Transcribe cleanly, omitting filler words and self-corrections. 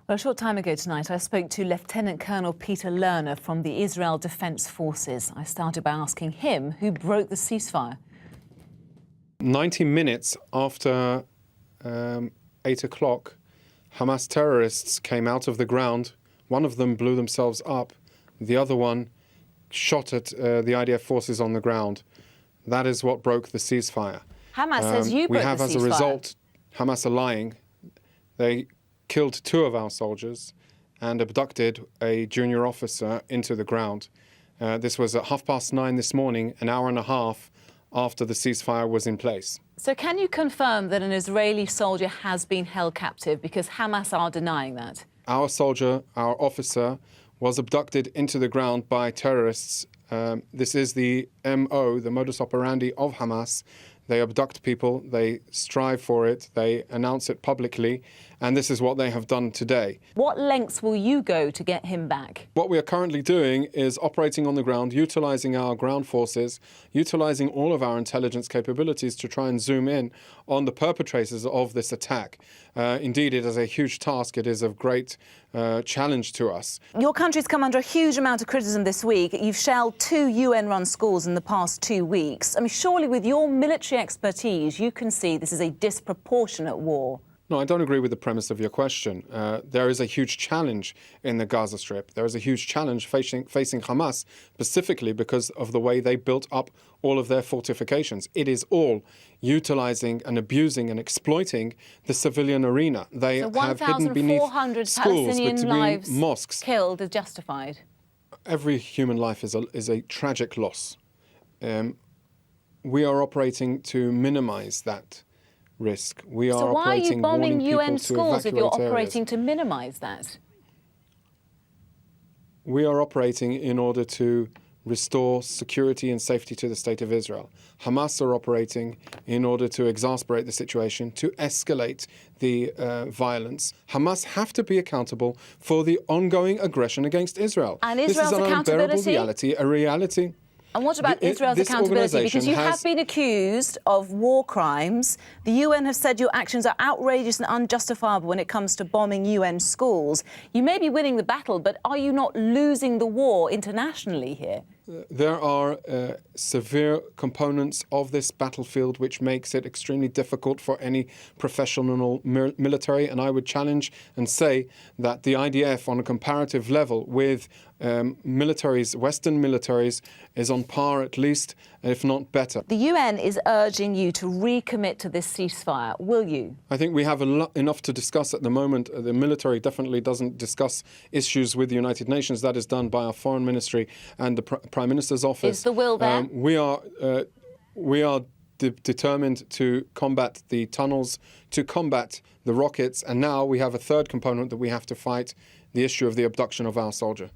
Well, a short time ago tonight, I spoke to Lieutenant Colonel Peter Lerner from the Israel Defense Forces. I started by asking him who broke the ceasefire. 90 minutes after 8 o'clock, Hamas terrorists came out of the ground. One of them blew themselves up. The other one shot at the IDF forces on the ground. That is what broke the ceasefire. Hamas says you broke the ceasefire. We have, as a result, Hamas are lying. They killed 2 of our soldiers and abducted a junior officer into the ground. This was at 9:30 this morning, an hour and a half after the ceasefire was in place. So can you confirm that an Israeli soldier has been held captive? Because Hamas are denying that. Our soldier, our officer, was abducted into the ground by terrorists. This is the MO, the modus operandi of Hamas. They abduct people, they strive for it, they announce it publicly, and this is what they have done today. What lengths will you go to get him back? What we are currently doing is operating on the ground, utilising our ground forces, utilising all of our intelligence capabilities to try and zoom in on the perpetrators of this attack. Indeed, it is a huge task. It is of great challenge to us. Your country's come under a huge amount of criticism this week. You've shelled 2 UN-run schools in the past 2 weeks. I mean, surely with your military expertise, you can see this is a disproportionate war. No, I don't agree with the premise of your question. There is a huge challenge in the Gaza Strip. There is a huge challenge facing Hamas, specifically because of the way they built up all of their fortifications. It is all utilizing and abusing and exploiting the civilian arena. They have hidden beneath schools, between mosques. Killed is justified. Every human life is a tragic loss. We are operating to minimize that risk. We are so why are you bombing UN schools if you're operating to minimize that? We are operating in order to restore security and safety to the State of Israel. Hamas are operating in order to exasperate the situation, to escalate the violence. Hamas have to be accountable for the ongoing aggression against Israel. And Israel's this is an accountability? unbearable reality, a reality. And what about Israel's accountability? Because you have been accused of war crimes. The UN have said your actions are outrageous and unjustifiable when it comes to bombing UN schools. You may be winning the battle, but are you not losing the war internationally here? There are severe components of this battlefield which makes it extremely difficult for any professional military, and I would challenge and say that the IDF on a comparative level with militaries, Western militaries, is on par at least, if not better. The UN is urging you to recommit to this ceasefire. Will you? I think we have enough to discuss at the moment. The military definitely doesn't discuss issues with the United Nations. That is done by our Foreign Ministry and the Prime Minister's office. Is the will there? We are determined to combat the tunnels, to combat the rockets, and now we have a third component that we have to fight, the issue of the abduction of our soldier.